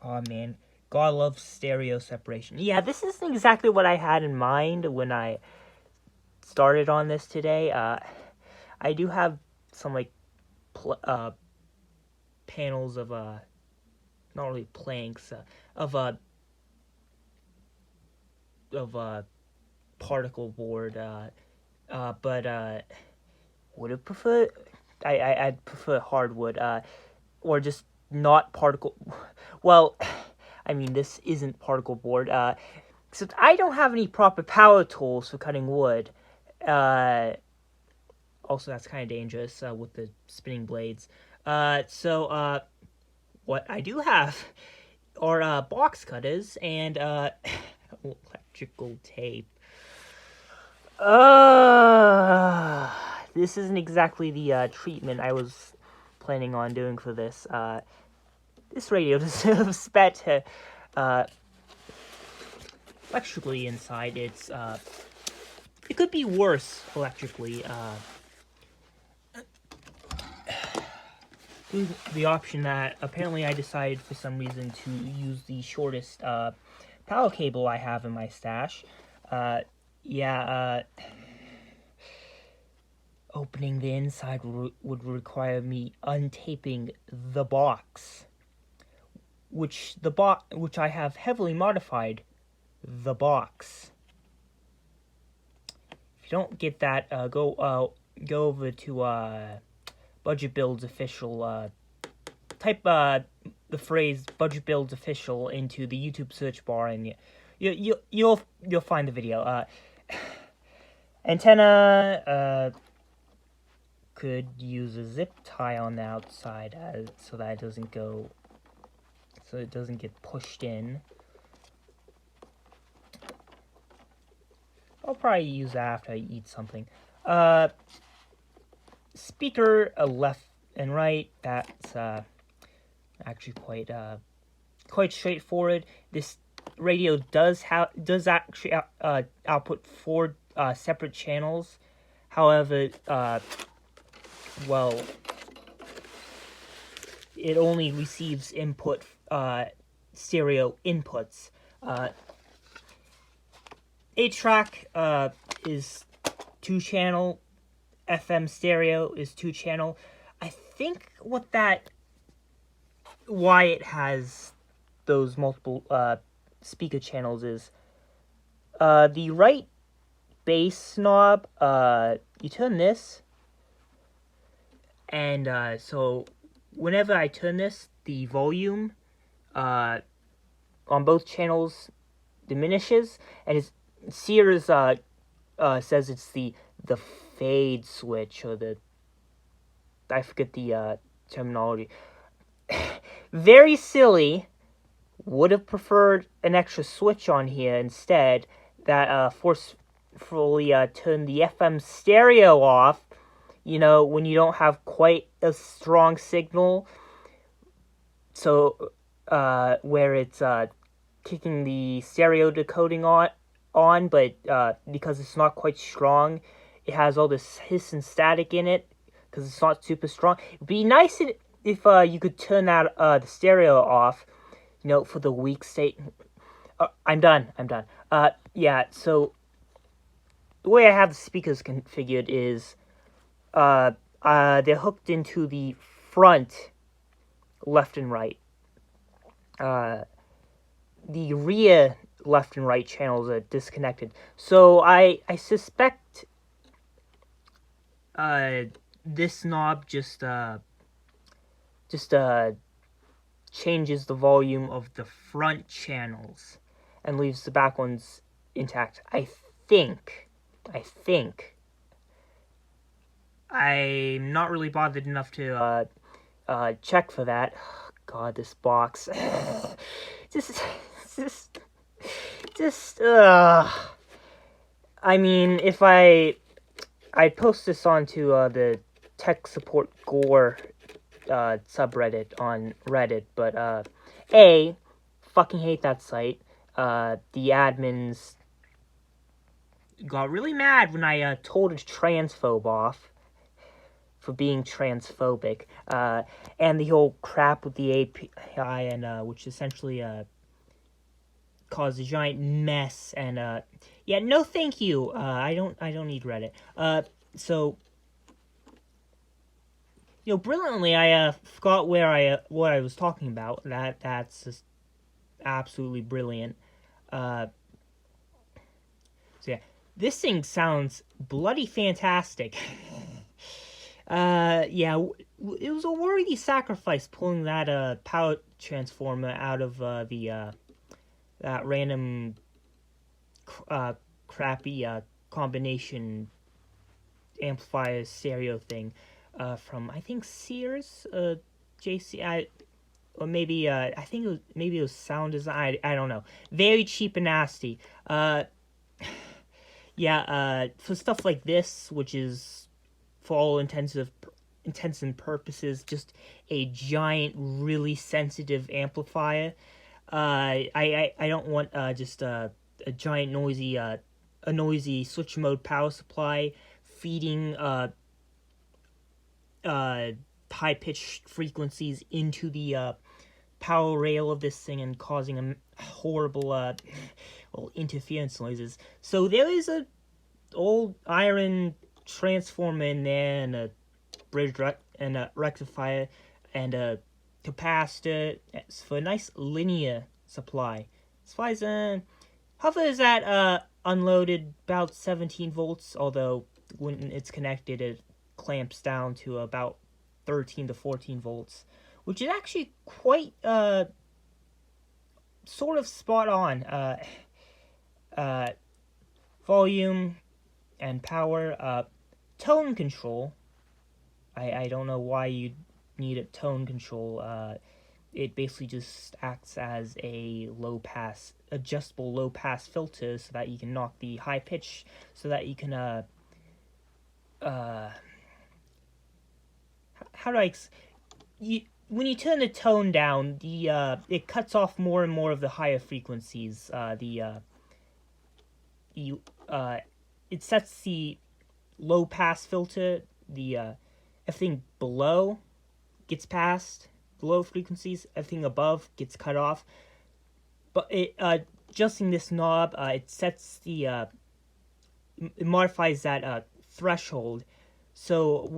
Oh man, God loves stereo separation. Yeah, this isn't exactly what I had in mind when I started on this today. I do have some like panels of not really planks of particle board. But would have preferred. I'd prefer hardwood. Or just not particle. Well, I mean, this isn't particle board. Except I don't have any proper power tools for cutting wood. Also, that's kind of dangerous with the spinning blades. So what I do have are box cutters and electrical tape. This isn't exactly the treatment I was planning on doing for this. This radio deserves better. Electrically inside, it could be worse electrically. The option that apparently I decided for some reason to use the shortest power cable I have in my stash. Opening the inside would require me untaping the box, which I have heavily modified the box. If you don't get that, go over to Budget Builds Official. Type the phrase Budget Builds Official into the YouTube search bar, and you'll find the video. Antenna could use a zip tie on the outside so that it doesn't get pushed in. I'll probably use that after I eat something. Speaker left and right. That's actually quite straightforward. This radio does actually output 4 separate channels. However, it only receives stereo inputs. 8-track is 2-channel. FM stereo is 2-channel. I think why it has those multiple speaker channels is the right bass knob. You turn this, and so whenever I turn this, the volume on both channels diminishes, and Sears says it's the fade switch, or I forget the terminology. Very silly. Would have preferred an extra switch on here instead that forcefully turn the FM stereo off, when you don't have quite a strong signal. So where it's kicking the stereo decoding on, but because it's not quite strong, it has all this hiss and static in it because it's not super strong. It'd be nice if you could turn that the stereo off, for the weak state. I'm done. So the way I have the speakers configured is they're hooked into the front left and right. The rear left and right channels are disconnected. So I suspect this knob just changes the volume of the front channels and leaves the back ones intact. I think. I'm not really bothered enough to check for that. God, this box. I mean, if I post this onto the tech support gore subreddit on Reddit, but fucking hate that site. The admins got really mad when I told a transphobe off for being transphobic, and the whole crap with the API, and which essentially caused a giant mess. And yeah, no, thank you. I don't need Reddit. So brilliantly, I forgot what I was talking about. That's just absolutely brilliant. So yeah, this thing sounds bloody fantastic. Yeah, it was a worthy sacrifice pulling that power transformer out of that random crappy combination amplifier stereo thing from, I think, Sears, JC, or maybe I think it was Sound Design. I don't know. Very cheap and nasty. Yeah, for stuff like this, which is for all intents and purposes just a giant, really sensitive amplifier. I don't want just a giant noisy switch mode power supply feeding high pitched frequencies into the power rail of this thing and causing a horrible interference noises. So there is a old iron transformer in there, and a bridge and a rectifier and a capacitor for a nice linear supply. Supplies hovers at unloaded about 17 volts, although when it's connected it clamps down to about 13 to 14 volts, which is actually quite sort of spot on. Volume and power, tone control. I don't know why you need a tone control. It basically just acts as a adjustable low pass filter, so that you can knock the high pitch, so that you can how do I when you turn the tone down, it cuts off more and more of the higher frequencies. It sets the low pass filter, everything below gets passed, low frequencies, everything above gets cut off. But adjusting this knob, it sets it modifies that threshold. So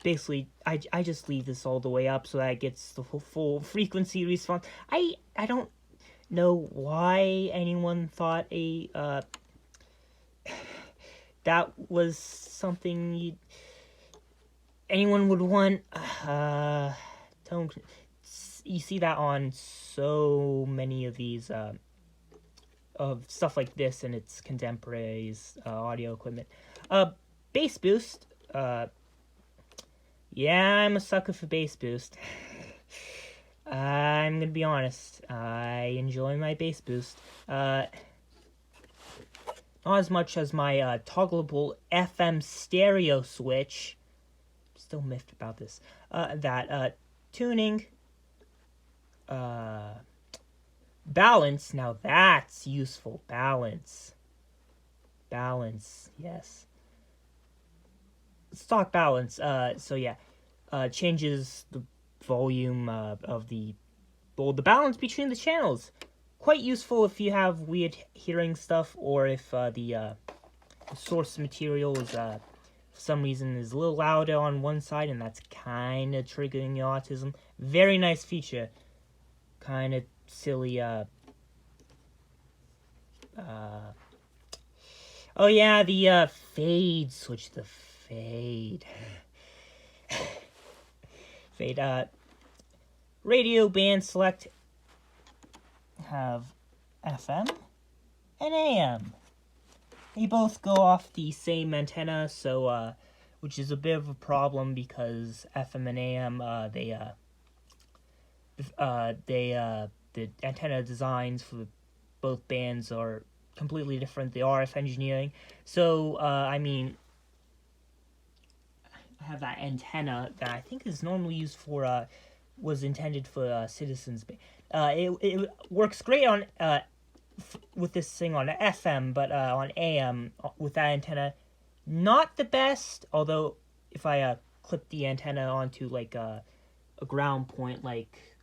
basically, I just leave this all the way up so that it gets the full frequency response. I don't know why anyone thought that was something anyone would want. You see that on so many of these of stuff like this and its contemporaries audio equipment. Bass boost. Yeah, I'm a sucker for bass boost. I'm gonna be honest. I enjoy my bass boost. Not as much as my toggleable FM stereo switch. Still miffed about this. Tuning. Balance. Now that's useful. Balance, yes. Stock balance. So yeah. Changes the volume of the balance between the channels. Quite useful if you have weird hearing stuff, or if the source material is for some reason is a little louder on one side, and that's kind of triggering your autism. Very nice feature. Kind of silly. Oh yeah, the fade switch. The fade. Fade. Radio band select have FM and AM. They both go off the same antenna, so which is a bit of a problem because FM and AM the antenna designs for both bands are completely different. The RF engineering. So I mean, I have that antenna that I think is normally used for was intended for Citizens. It works great on with this thing on FM, but on AM with that antenna not the best, although if I clip the antenna onto like a ground point, like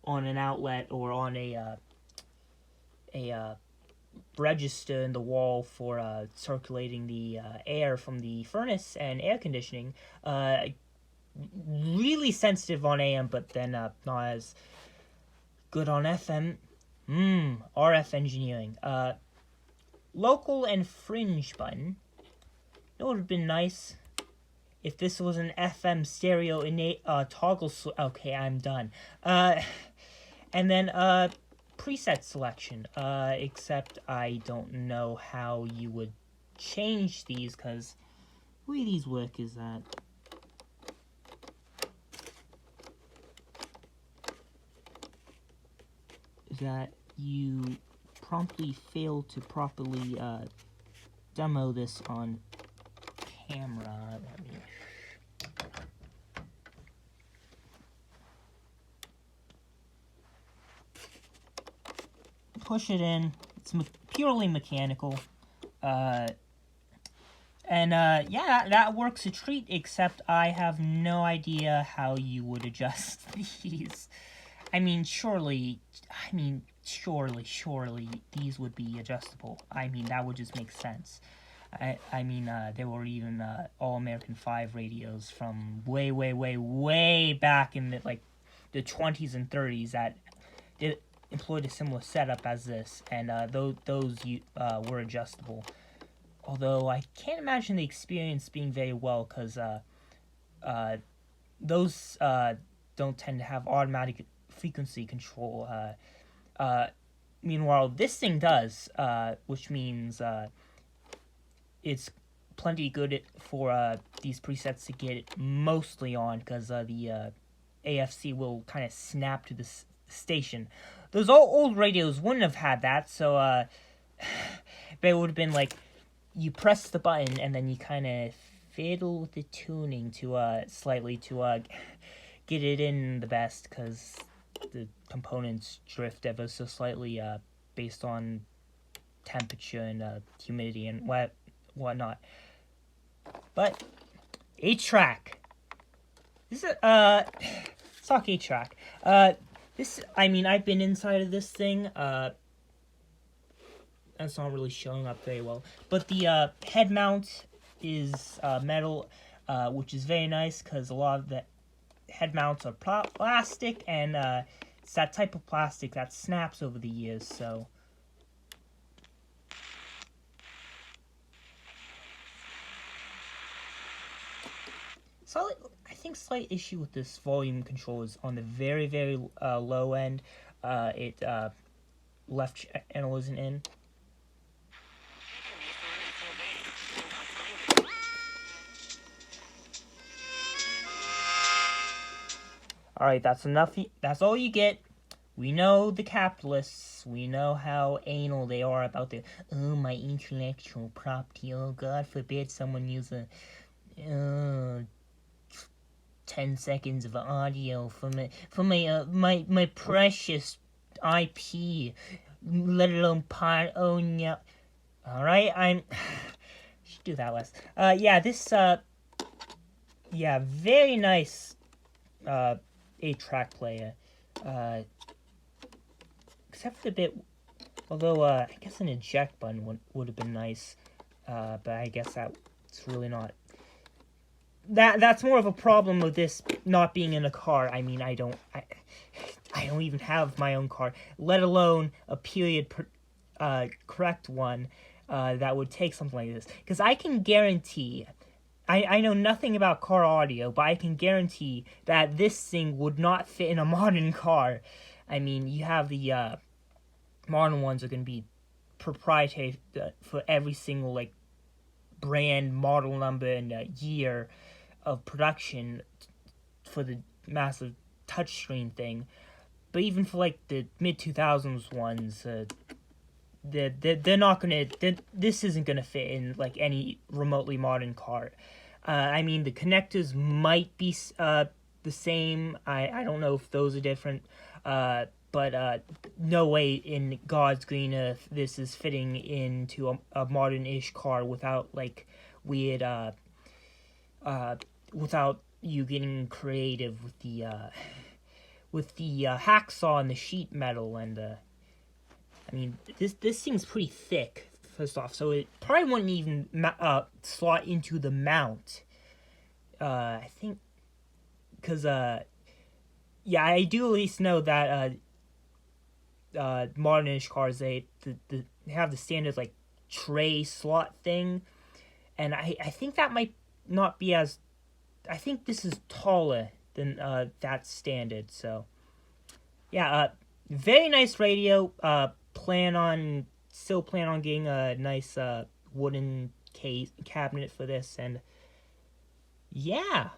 on an outlet or on a register in the wall for circulating the air from the furnace and air conditioning, really sensitive on AM, but then not as good on FM. RF engineering. Local and fringe button. It would have been nice if this was an FM stereo innate toggle. Okay, I'm done. And then preset selection. Except I don't know how you would change these, because the way these work is that you promptly fail to properly demo this on camera. Push it in. It's purely mechanical. Yeah, that works a treat, except I have no idea how you would adjust these. Surely these would be adjustable. That would just make sense. There were even All-American 5 radios from way back in the 20s and 30s that employed a similar setup as this, and those were adjustable. Although I can't imagine the experience being very well, because those don't tend to have automatic frequency control. Meanwhile, this thing does, which means it's plenty good for these presets to get mostly on, because the AFC will kind of snap to the station. Those old radios wouldn't have had that, so but it would have been like you press the button and then you kind of fiddle with the tuning to slightly to get it in the best, because the components drift ever so slightly based on temperature and humidity and whatnot. But 8-track. This is let's talk 8-track. I've been inside of this thing. That's not really showing up very well. But the head mount is metal, which is very nice, because a lot of the head mounts are plastic, and it's that type of plastic that snaps over the years, so. So I think slight issue with this volume control is on the very low end. Left channel isn't in. Alright, that's enough. That's all you get. We know the capitalists. We know how anal they are about the, oh, my intellectual property. Oh, God forbid someone use 10 seconds of audio for my precious IP, let alone part. Oh, no. Alright, should do that less. Very nice 8-track player, except for the bit, although I guess an eject button would have been nice, but I guess that's really not. That's more of a problem with this not being in a car. I don't even have my own car, let alone a period correct one that would take something like this, because I can guarantee. I know nothing about car audio, but I can guarantee that this thing would not fit in a modern car. You have the modern ones are going to be proprietary for every single brand, model number, and year of production for the massive touchscreen thing. But even for the mid 2000s ones, they're not gonna. This isn't gonna fit in any remotely modern car. The connectors might be the same. I don't know if those are different. But no way in God's green earth this is fitting into a modern-ish car without weird, without you getting creative with the hacksaw and the sheet metal. And I mean, this seems pretty thick, first off, so it probably wouldn't even slot into the mount. I think, because yeah, I do at least know that modern-ish cars, they have the standard like tray slot thing, and I think that might not be as. I think this is taller than that standard. So yeah, very nice radio. Still plan on getting a nice wooden cabinet for this, and yeah.